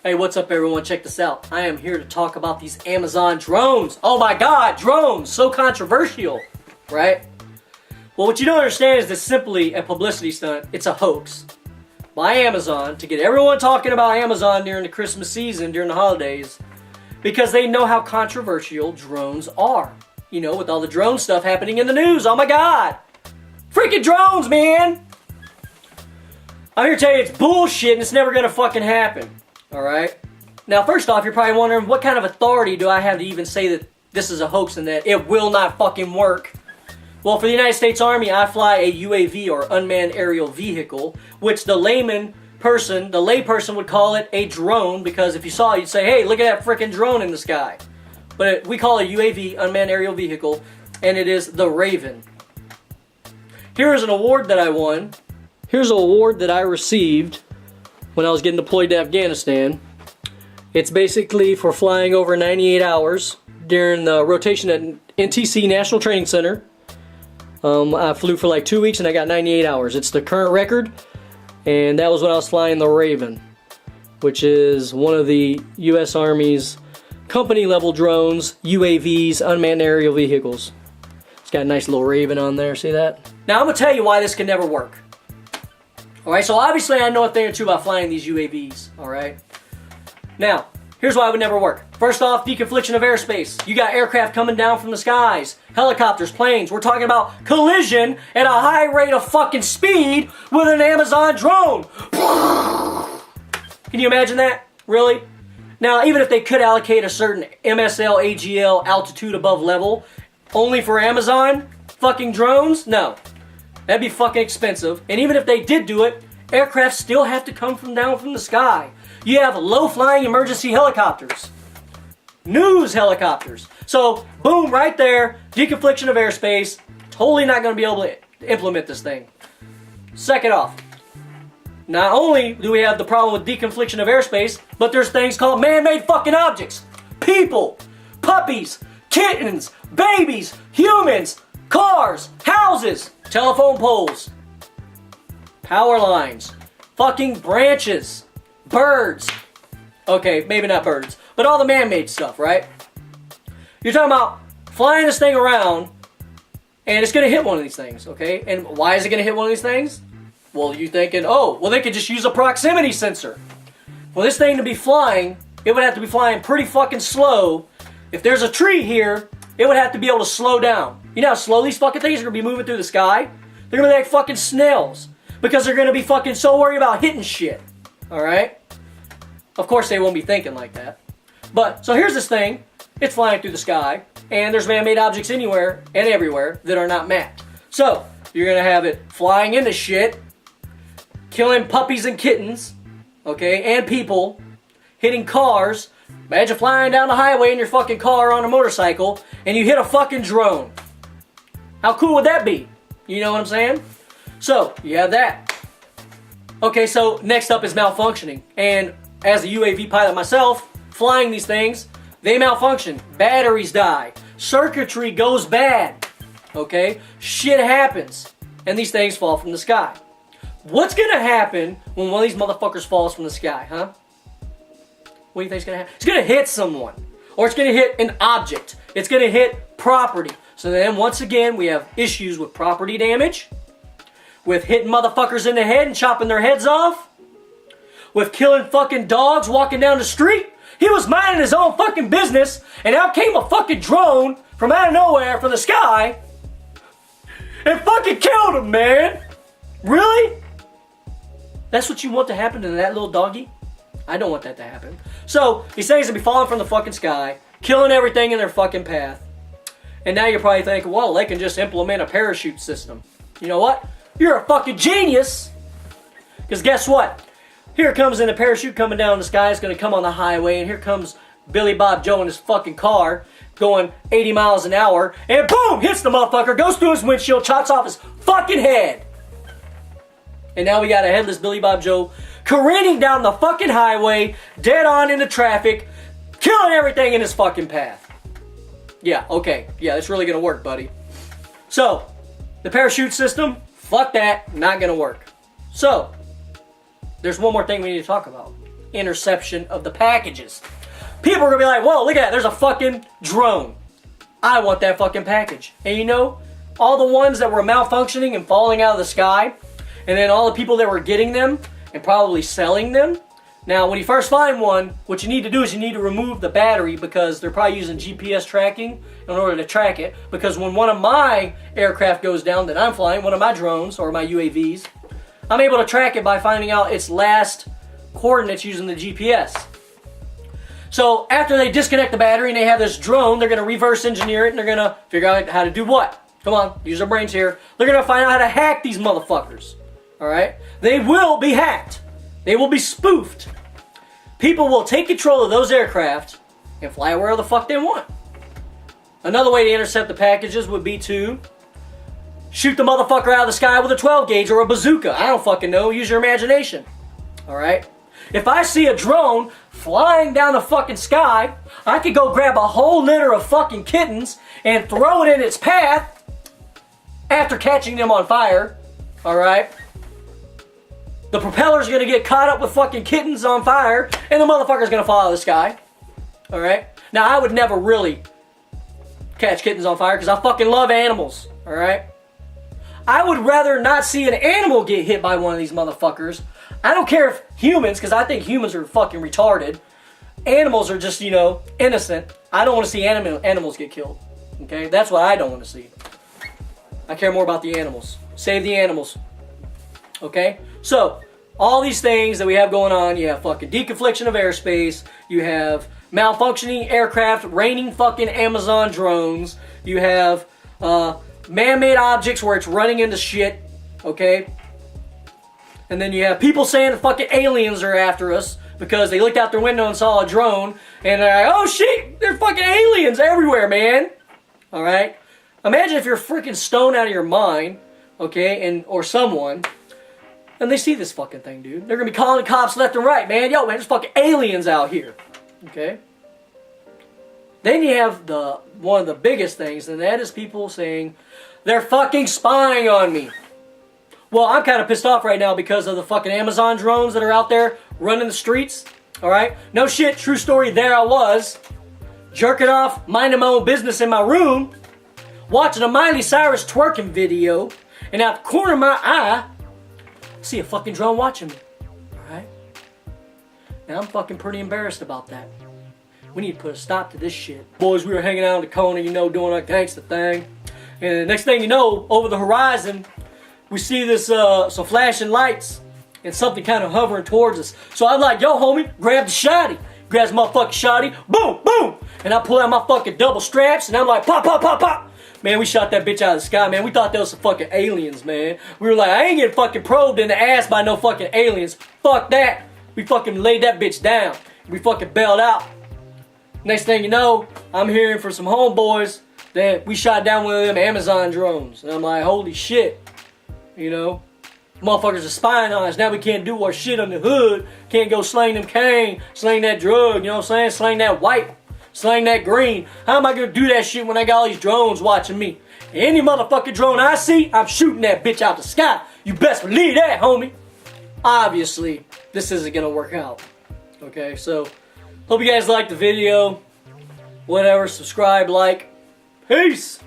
Hey, what's up everyone? Check this out. I am here to talk about these Amazon drones. Oh my god, drones! So controversial, right? Well, what you don't understand is this simply a publicity stunt. It's a hoax by Amazon to get everyone talking about Amazon during the Christmas season, during the holidays, because they know how controversial drones are. You know, with all the drone stuff happening in the news. Oh my god! Freaking drones, man! I'm here to tell you it's bullshit and it's never gonna fucking happen. Alright? Now, first off, you're probably wondering, what kind of authority do I have to even say that this is a hoax and that it will not fucking work? Well, for the United States Army, I fly a UAV, or unmanned aerial vehicle, which the layperson would call it a drone, because if you saw it, you'd say, hey, look at that freaking drone in the sky. But we call it UAV, unmanned aerial vehicle, and it is the Raven. Here is an award that I won. Here's an award that I received when I was getting deployed to Afghanistan. It's basically for flying over 98 hours during the rotation at NTC National Training Center. I flew for like 2 weeks and I got 98 hours. It's the current record, and that was when I was flying the Raven, which is one of the U.S. Army's company level drones, UAVs, unmanned aerial vehicles. It's got a nice little Raven on there, see that? Now I'm going to tell you why this can never work. Alright, so obviously I know a thing or two about flying these UAVs, alright? Now, here's why it would never work. First off, deconfliction of airspace. You got aircraft coming down from the skies, helicopters, planes. We're talking about collision at a high rate of fucking speed with an Amazon drone. Can you imagine that? Really? Now, even if they could allocate a certain MSL, AGL, altitude above level, only for Amazon fucking drones? No. That'd be fucking expensive. And even if they did do it, aircraft still have to come down from the sky. You have low-flying emergency helicopters. News helicopters. So, boom, right there, deconfliction of airspace. Totally not going to be able to implement this thing. Second off, not only do we have the problem with deconfliction of airspace, but there's things called man-made fucking objects. People, puppies, kittens, babies, humans, cars, houses, telephone poles, power lines, fucking branches, birds. Okay, maybe not birds, but all the man-made stuff, right? You're talking about flying this thing around, and it's going to hit one of these things, okay? And why is it going to hit one of these things? Well, you're thinking, oh, well, they could just use a proximity sensor. For this thing to be flying, it would have to be flying pretty fucking slow. If there's a tree here, it would have to be able to slow down. You know how slow these fucking things are going to be moving through the sky? They're going to be like fucking snails. Because they're going to be fucking so worried about hitting shit. Alright? Of course they won't be thinking like that. But, so here's this thing. It's flying through the sky. And there's man-made objects anywhere and everywhere that are not mapped. So, you're going to have it flying into shit. Killing puppies and kittens. Okay? And people. Hitting cars. Imagine flying down the highway in your fucking car on a motorcycle. And you hit a fucking drone. How cool would that be? You know what I'm saying? So, you have that. Okay, so next up is malfunctioning. And as a UAV pilot myself, flying these things, they malfunction. Batteries die. Circuitry goes bad. Okay? Shit happens. And these things fall from the sky. What's gonna happen when one of these motherfuckers falls from the sky, huh? What do you think's gonna happen? It's gonna hit someone. Or it's gonna hit an object. It's gonna hit property. So then, once again, we have issues with property damage, with hitting motherfuckers in the head and chopping their heads off, with killing fucking dogs walking down the street. He was minding his own fucking business, and out came a fucking drone from out of nowhere, from the sky, and fucking killed him, man. Really? That's what you want to happen to that little doggy? I don't want that to happen. So, these things will be falling from the fucking sky, killing everything in their fucking path. And now you're probably thinking, well, they can just implement a parachute system. You know what? You're a fucking genius! Because guess what? Here comes in a parachute coming down the sky. It's going to come on the highway. And here comes Billy Bob Joe in his fucking car going 80 miles an hour. And boom! Hits the motherfucker. Goes through his windshield. Chops off his fucking head. And now we got a headless Billy Bob Joe careening down the fucking highway. Dead on into traffic. Killing everything in his fucking path. Yeah, okay. Yeah, it's really going to work, buddy. So, the parachute system, fuck that. Not going to work. So, there's one more thing we need to talk about. interception of the packages. People are gonna be like, whoa, look at that, there's a fucking drone. I want that fucking package. And you know, all the ones that were malfunctioning and falling out of the sky, and then all the people that were getting them and probably selling them. Now, when you first find one, what you need to do is you need to remove the battery, because they're probably using GPS tracking in order to track it. Because when one of my aircraft goes down that I'm flying, one of my drones or my UAVs, I'm able to track it by finding out its last coordinates using the GPS. So after they disconnect the battery and they have this drone, they're going to reverse engineer it, and they're going to figure out how to do what? Come on, use our brains here. They're going to find out how to hack these motherfuckers. Alright? They will be hacked. They will be spoofed. People will take control of those aircraft and fly wherever the fuck they want. Another way to intercept the packages would be to shoot the motherfucker out of the sky with a 12 gauge or a bazooka. I don't fucking know. Use your imagination. Alright? If I see a drone flying down the fucking sky, I could go grab a whole litter of fucking kittens and throw it in its path after catching them on fire. Alright? The propeller's gonna get caught up with fucking kittens on fire, and the motherfucker's gonna fall out of the sky. Alright? Now, I would never really catch kittens on fire because I fucking love animals. Alright? I would rather not see an animal get hit by one of these motherfuckers. I don't care if humans, because I think humans are fucking retarded. Animals are just, you know, innocent. I don't want to see animals get killed. Okay? That's what I don't want to see. I care more about the animals. Save the animals. Okay? So, all these things that we have going on, you have fucking deconfliction of airspace, you have malfunctioning aircraft, raining fucking Amazon drones, you have man-made objects where it's running into shit, okay? And then you have people saying the fucking aliens are after us because they looked out their window and saw a drone, and they're like, oh shit, there's fucking aliens everywhere, man. Alright? Imagine if you're freaking stoned out of your mind, okay, or someone, and they see this fucking thing, dude. They're gonna be calling the cops left and right, man. Yo, man, there's fucking aliens out here. Okay? Then you have one of the biggest things, and that is people saying, they're fucking spying on me. Well, I'm kind of pissed off right now because of the fucking Amazon drones that are out there running the streets. Alright? No shit, true story, there I was, jerking off, minding my own business in my room, watching a Miley Cyrus twerking video, and out the corner of my eye, see a fucking drone watching me. Alright? Now I'm fucking pretty embarrassed about that. We need to put a stop to this shit. Boys, we were hanging out in the corner, you know, doing our gangsta thing. And the next thing you know, over the horizon, we see this, some flashing lights and something kind of hovering towards us. So I'm like, yo, homie, grab the shotty. Grabs my fucking shotty, boom, boom. And I pull out my fucking double straps, and I'm like, pop, pop, pop, pop. Man, we shot that bitch out of the sky, man. We thought that was some fucking aliens, man. We were like, I ain't getting fucking probed in the ass by no fucking aliens. Fuck that. We fucking laid that bitch down. We fucking bailed out. Next thing you know, I'm hearing from some homeboys that we shot down one of them Amazon drones. And I'm like, holy shit. You know, motherfuckers are spying on us. Now we can't do our shit on the hood. Can't go slang them cane, slang that drug, you know what I'm saying? Slang that white. Slang that green. How am I gonna do that shit when I got all these drones watching me? Any motherfucking drone I see, I'm shooting that bitch out the sky. You best believe that, homie. Obviously, this isn't gonna work out. Okay, so hope you guys liked the video. Whatever, subscribe, like. Peace!